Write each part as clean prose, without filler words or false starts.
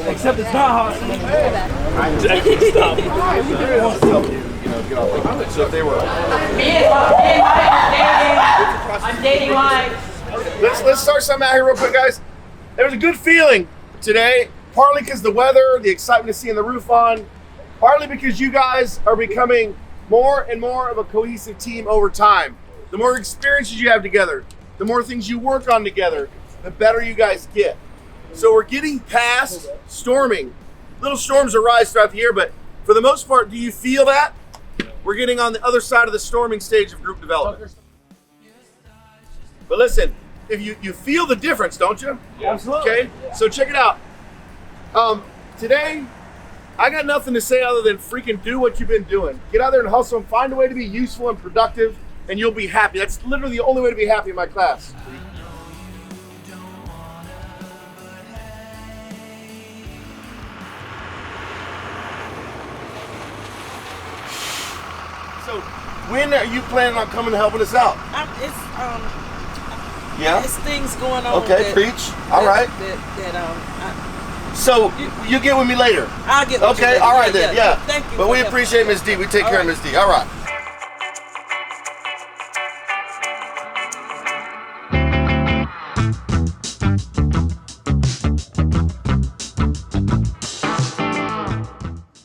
Except it's not hot. Stop. So if they were. I'm dating live. Let's start something out here real quick, guys. There was a good feeling today, partly because the weather, the excitement of seeing the roof on, partly because you guys are becoming more and more of a cohesive team over time. The more experiences you have together, the more things you work on together, the better you guys get. So we're getting past storming. Little storms arise throughout the year, but for the most part, do you feel that? We're getting on the other side of the storming stage of group development. But listen, if you feel the difference, don't you? Yeah. Absolutely. Okay, so check it out. Today, I got nothing to say other than freaking do what you've been doing. Get out there and hustle and find a way to be useful and productive, and you'll be happy. That's literally the only way to be happy in my class. So, when are you planning on coming and helping us out? Yeah? It's things going on. Okay, preach. All right. So, you get with me later? I'll get with you Okay, later. all right then, yeah. Thank you. But we appreciate Ms. D. We take care of Ms. D. All right.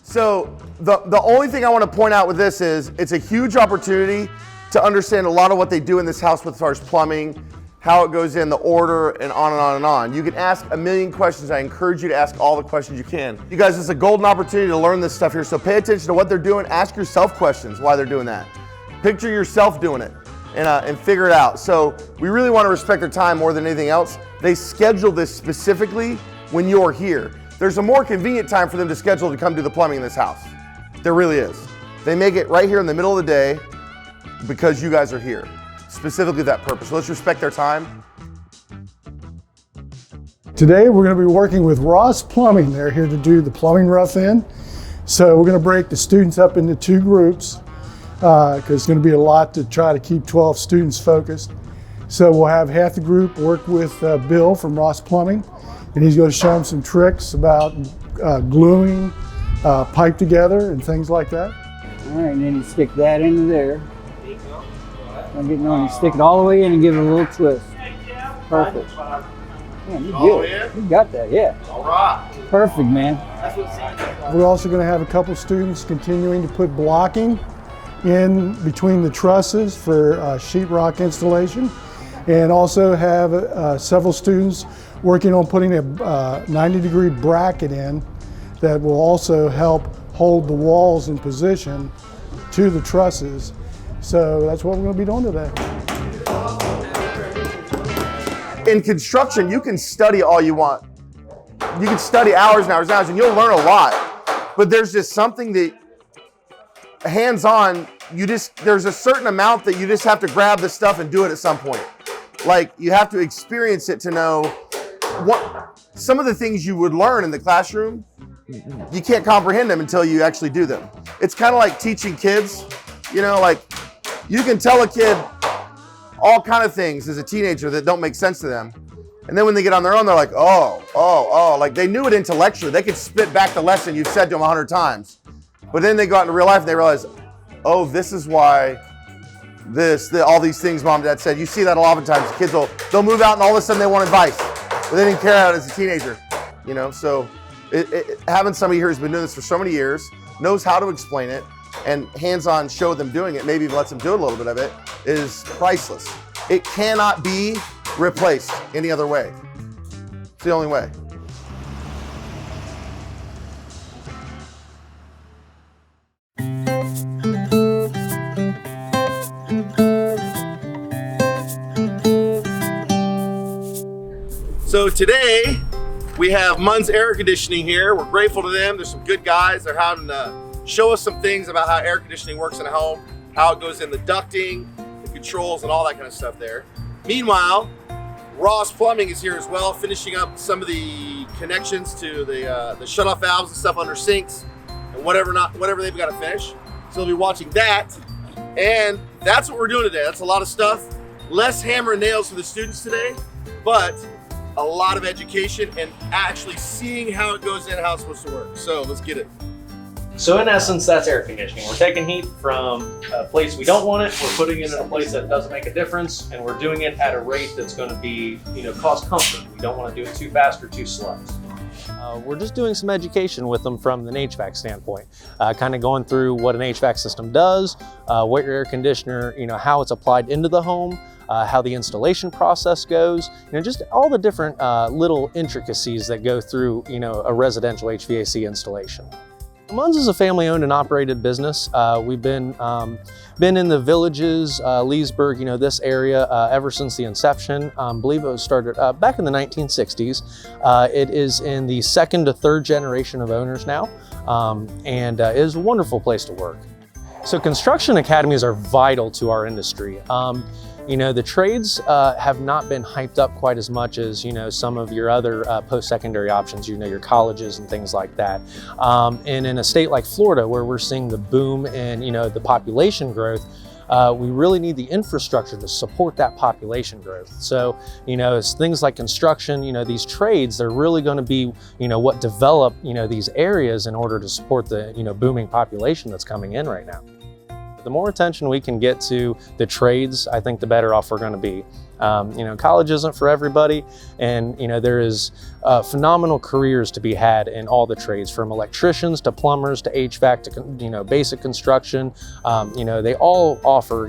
So, the only thing I want to point out with this is it's a huge opportunity to understand a lot of what they do in this house with as far as plumbing, how it goes in, the order, and on and on and on. You can ask a million questions. I encourage you to ask all the questions you can. You guys, it's a golden opportunity to learn this stuff here, so pay attention to what they're doing. Ask yourself questions why they're doing that. Picture yourself doing it and figure it out. So we really want to respect their time more than anything else. They schedule this specifically when you're here. There's a more convenient time for them to schedule to come do the plumbing in this house. There really is. They make it right here in the middle of the day because you guys are here. Specifically that purpose. So let's respect their time. Today we're going to be working with Ross Plumbing. They're here to do the plumbing rough-in. So we're going to break the students up into two groups because it's going to be a lot to try to keep 12 students focused. So we'll have half the group work with Bill from Ross Plumbing, and he's going to show them some tricks about gluing pipe together and things like that. All right, and then you stick that into there. I'm getting on, you stick it all the way in and give it a little twist. Perfect. Man, you get it. You got that, yeah. All right. Perfect, man. We're also going to have a couple students continuing to put blocking in between the trusses for sheetrock installation, and also have several students working on putting a 90-degree bracket in that will also help hold the walls in position to the trusses. So that's what we're going to be doing today. In construction, you can study all you want. You can study hours and hours and hours, and you'll learn a lot. But there's just something that, hands-on, there's a certain amount that you just have to grab the stuff and do it at some point. Like, you have to experience it to know what some of the things you would learn in the classroom, you can't comprehend them until you actually do them. It's kind of like teaching kids, like you can tell a kid all kind of things as a teenager that don't make sense to them. And then when they get on their own, they're like, oh, like they knew it intellectually. They could spit back the lesson you've said to them 100 times. But then they go out into real life and they realize, oh, this is why all these things mom and dad said. You see that a lot of times. Kids they'll move out and all of a sudden they want advice. But they didn't care about it as a teenager, So having somebody here who's been doing this for so many years, knows how to explain it, and hands-on show them doing it, maybe lets them do a little bit of it, is priceless. It cannot be replaced any other way. It's the only way. So today, we have Munn's Air Conditioning here. We're grateful to them. There's some good guys. They're having to show us some things about how air conditioning works in a home, how it goes in the ducting, the controls, and all that kind of stuff there. Meanwhile, Ross Plumbing is here as well, finishing up some of the connections to the shutoff valves and stuff under sinks and whatever they've got to finish. So we'll be watching that. And that's what we're doing today. That's a lot of stuff. Less hammer and nails for the students today, but a lot of education and actually seeing how it goes in, how it's supposed to work. So let's get it. So in essence, that's air conditioning. We're taking heat from a place we don't want it, we're putting it in a place that doesn't make a difference, and we're doing it at a rate that's going to be, cause comfort. We don't want to do it too fast or too slow. We're just doing some education with them from an HVAC standpoint, kind of going through what an HVAC system does, what your air conditioner, how it's applied into the home, how the installation process goes, just all the different little intricacies that go through, a residential HVAC installation. Munns is a family-owned and operated business. We've been in the Villages, Leesburg, this area ever since the inception. I believe it was started back in the 1960s. It is in the second to third generation of owners now, and it is a wonderful place to work. So construction academies are vital to our industry. The trades have not been hyped up quite as much as, some of your other post-secondary options, your colleges and things like that. And in a state like Florida, where we're seeing the boom in, the population growth, we really need the infrastructure to support that population growth. So, it's things like construction, these trades, they're really going to be, what develop, these areas in order to support the, booming population that's coming in right now. The more attention we can get to the trades, I think the better off we're going to be. College isn't for everybody, and there is phenomenal careers to be had in all the trades, from electricians to plumbers to HVAC to basic construction. They all offer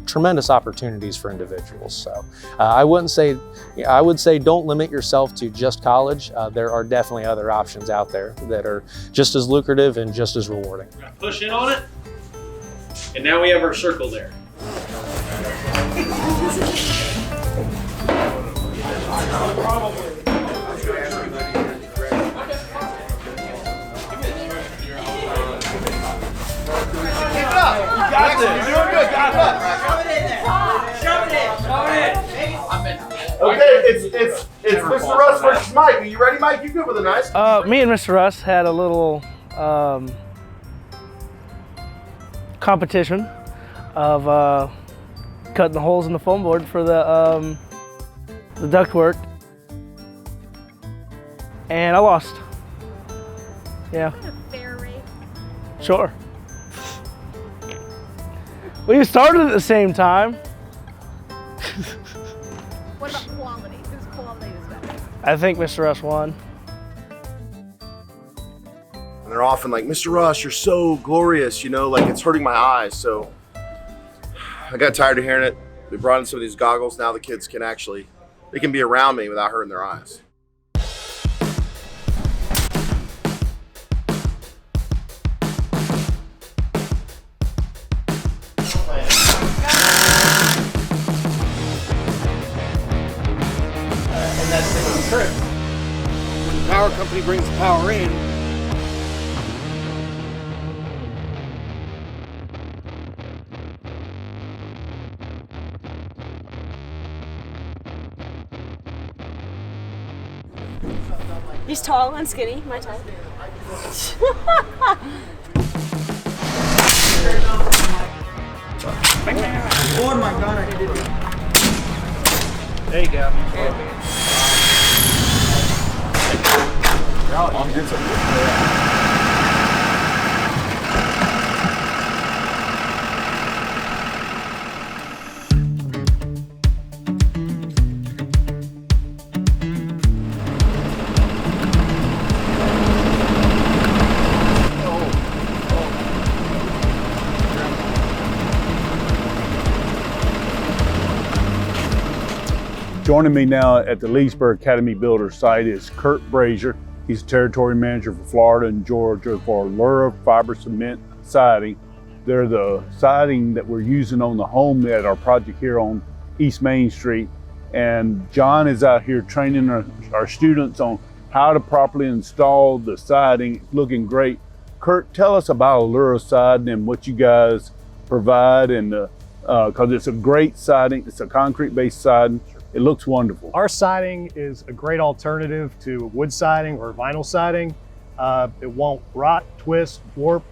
tremendous opportunities for individuals. So I would say don't limit yourself to just college. There are definitely other options out there that are just as lucrative and just as rewarding. We're gonna push in on it. And now we have our circle there. Okay, it's Mr. Russ versus Mike. Are you ready, Mike? You good with a knife? Me and Mr. Russ had a little competition of cutting the holes in the foam board for the ductwork, and I lost. Yeah. Fair rate. Sure. We started at the same time. What about quality? Whose quality was better? I think Mr. Russ won. And they're often like, Mr. Russ, you're so glorious, like it's hurting my eyes. So I got tired of hearing it. We brought in some of these goggles. Now the kids can they can be around me without hurting their eyes. And that's the trick. When the power company brings the power in, He's tall and skinny, my type. Oh my God, I did it. there you go. Joining me now at the Leesburg Academy Builder site is Kurt Brazier. He's Territory Manager for Florida and Georgia for Lura Fiber Cement Siding. They're the siding that we're using on the home at our project here on East Main Street. And John is out here training our students on how to properly install the siding. It's looking great. Kurt, tell us about Lura Siding and what you guys provide, and because it's a great siding. It's a concrete-based siding. It looks wonderful. Our siding is a great alternative to wood siding or vinyl siding. It won't rot, twist, warp,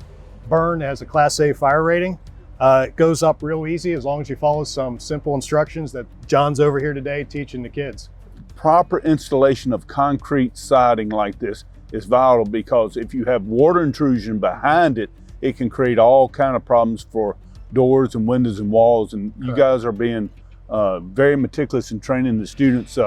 burn. It has a Class A fire rating. It goes up real easy as long as you follow some simple instructions that John's over here today teaching the kids. proper installation of concrete siding like this is vital, because if you have water intrusion behind it, it can create all kind of problems for doors and windows and walls. And you guys are being very meticulous in training the students.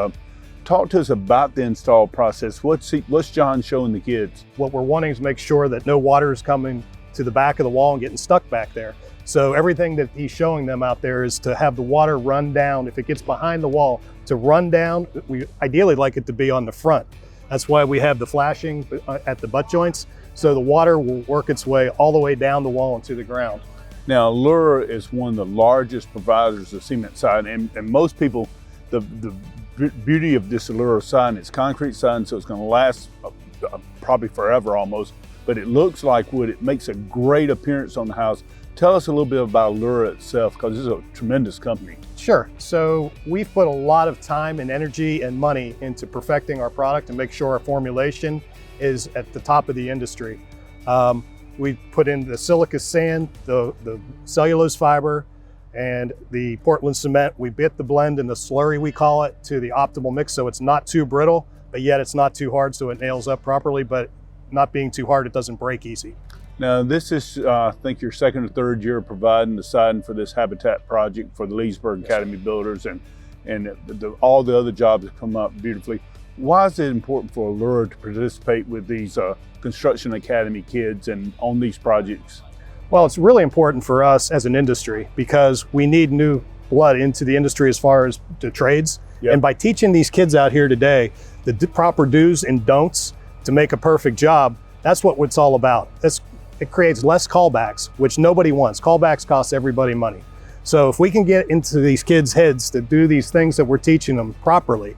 Talk to us about the install process. What's John showing the kids? What we're wanting is make sure that no water is coming to the back of the wall and getting stuck back there. So everything that he's showing them out there is to have the water run down. If it gets behind the wall, to run down. We ideally like it to be on the front. That's why we have the flashing at the butt joints, so the water will work its way all the way down the wall and to the ground. Now, Allura is one of the largest providers of cement siding, and most people, the beauty of this Allura siding, it's concrete siding, so it's going to last probably forever almost, but it looks like wood. It makes a great appearance on the house. Tell us a little bit about Allura itself, because this is a tremendous company. Sure. So we've put a lot of time and energy and money into perfecting our product and make sure our formulation is at the top of the industry. We put in the silica sand, the cellulose fiber, and the Portland cement. We bit the blend in the slurry, we call it, to the optimal mix, so it's not too brittle, but yet it's not too hard, so it nails up properly, but not being too hard, it doesn't break easy. Now, this is, I think, your second or third year providing the siding for this habitat project for the Leesburg Academy builders, and all the other jobs have come up beautifully. Why is it important for Allura to participate with these Construction Academy kids and on these projects? Well, it's really important for us as an industry because we need new blood into the industry as far as the trades. Yep. And by teaching these kids out here today the proper do's and don'ts to make a perfect job, that's what it's all about. It creates less callbacks, which nobody wants. Callbacks cost everybody money. So if we can get into these kids' heads to do these things that we're teaching them properly,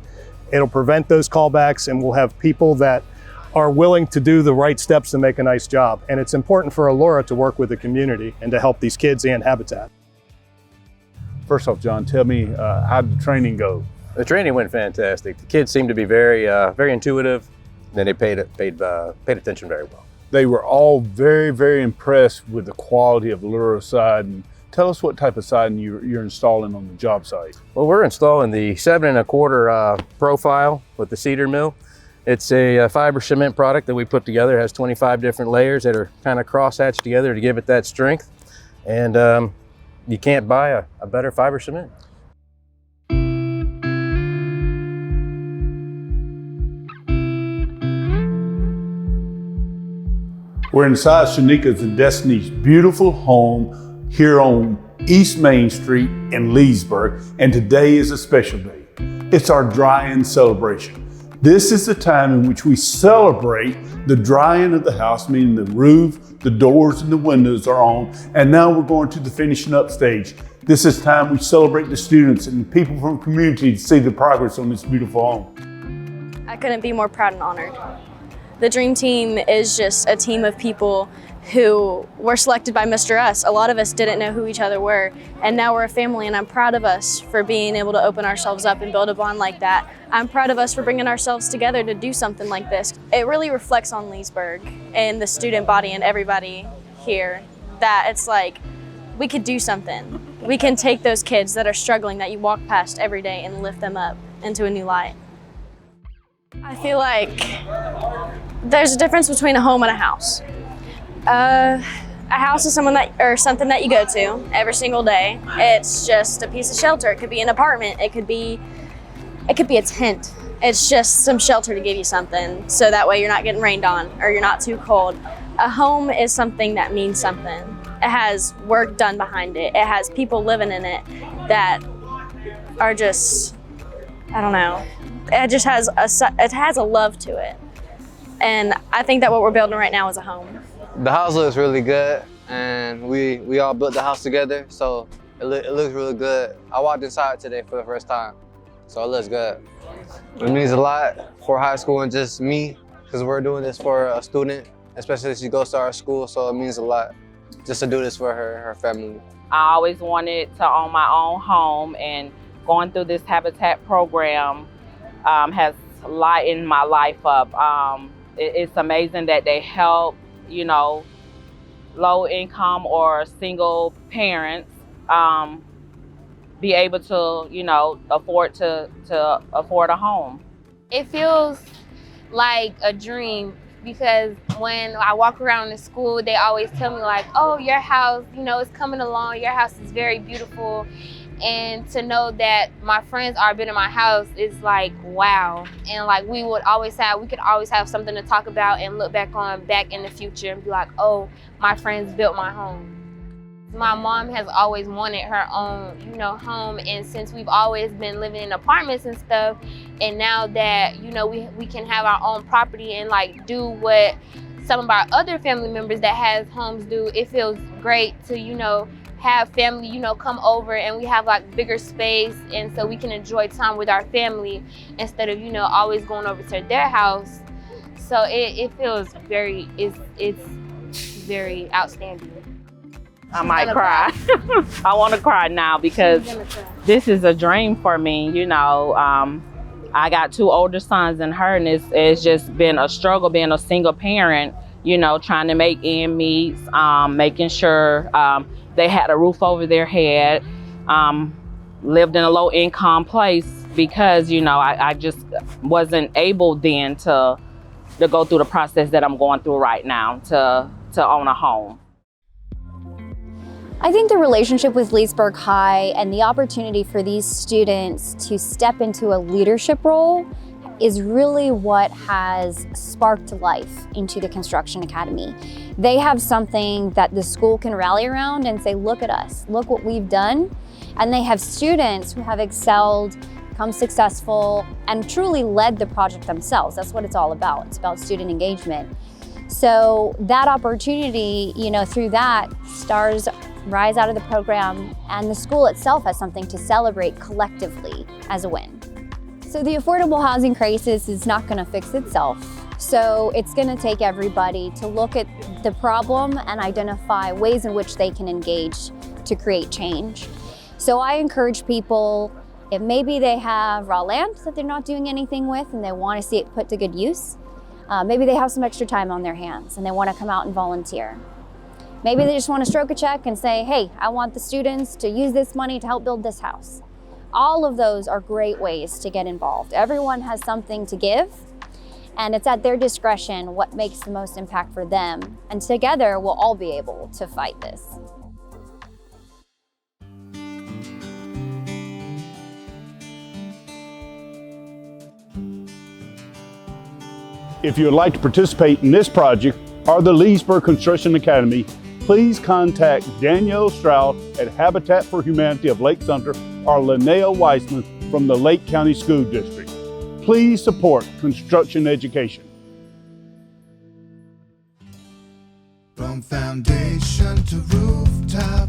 it'll prevent those callbacks, and we'll have people that are willing to do the right steps to make a nice job. And it's important for Allura to work with the community and to help these kids and Habitat. First off, John, tell me, how did the training go? The training went fantastic. The kids seemed to be very intuitive, and they paid attention very well. They were all very, very impressed with the quality of Allura siding. Tell us what type of siding you're installing on the job site. Well, we're installing the 7 1/4 profile with the cedar mill. It's a fiber cement product that we put together. It has 25 different layers that are kind of cross-hatched together to give it that strength. And you can't buy a better fiber cement. We're inside Shanika's and Destiny's beautiful home here on East Main Street in Leesburg, and today is a special day. It's our dry-in celebration. This is the time in which we celebrate the dry-in of the house, meaning the roof, the doors, and the windows are on, and now we're going to the finishing up stage. This is time we celebrate the students and people from the community to see the progress on this beautiful home. I couldn't be more proud and honored. The Dream Team is just a team of people who were selected by Mr. S. A lot of us didn't know who each other were, and now we're a family, and I'm proud of us for being able to open ourselves up and build a bond like that. I'm proud of us for bringing ourselves together to do something like this. It really reflects on Leesburg and the student body and everybody here, that it's like, we could do something. We can take those kids that are struggling, that you walk past every day, and lift them up into a new light. I feel like there's a difference between a home and a house. A house is something that you go to every single day. It's just a piece of shelter. It could be an apartment. It could be a tent. It's just some shelter to give you something, so that way you're not getting rained on or you're not too cold. A home is something that means something. It has work done behind it. It has people living in it that are just, I don't know. It just has a love to it. And I think that what we're building right now is a home. The house looks really good, and we all built the house together, so it looks really good. I walked inside today for the first time, so it looks good. It means a lot for high school and just me, because we're doing this for a student, especially if she goes to our school, so it means a lot just to do this for her family. I always wanted to own my own home, and going through this Habitat program has lightened my life up. It's amazing that they help, low income or single parents be able to, afford a home. It feels like a dream because when I walk around the school, they always tell me like, oh, your house, you know, it's coming along. Your house is very beautiful. And to know that my friends are been in my house is like, wow. And like we could always have something to talk about and look back in the future and be like, oh, my friends built my home. My mom has always wanted her own, you know, home, and since we've always been living in apartments and stuff, and now that, you know, we can have our own property and like do what some of our other family members that has homes do, it feels great to, you know, have family, you know, come over and we have like bigger space, and so we can enjoy time with our family instead of, you know, always going over to their house. So it feels very, it's very outstanding. I might cry. I want to cry now because this is a dream for me. You know, I got 2 older sons and her, and it's just been a struggle being a single parent, you know, trying to make ends meet, making sure they had a roof over their head, lived in a low income place because, you know, I just wasn't able then to go through the process that I'm going through right now to own a home. I think the relationship with Leesburg High and the opportunity for these students to step into a leadership role is really what has sparked life into the Construction Academy. They have something that the school can rally around and say, look at us, look what we've done. And they have students who have excelled, become successful, and truly led the project themselves. That's what it's all about. It's about student engagement. So that opportunity, you know, through that, stars rise out of the program, and the school itself has something to celebrate collectively as a win. So the affordable housing crisis is not going to fix itself. So it's going to take everybody to look at the problem and identify ways in which they can engage to create change. So I encourage people, if maybe they have raw land that they're not doing anything with and they want to see it put to good use, maybe they have some extra time on their hands and they want to come out and volunteer. Maybe they just want to stroke a check and say, hey, I want the students to use this money to help build this house. All of those are great ways to get involved. Everyone has something to give, and it's at their discretion what makes the most impact for them. And together, we'll all be able to fight this. If you would like to participate in this project or the Leesburg Construction Academy, please contact Danielle Stroud at Habitat for Humanity of Lake Sumter or Linnea Weissman from the Lake County School District. Please support construction education. From foundation to rooftop,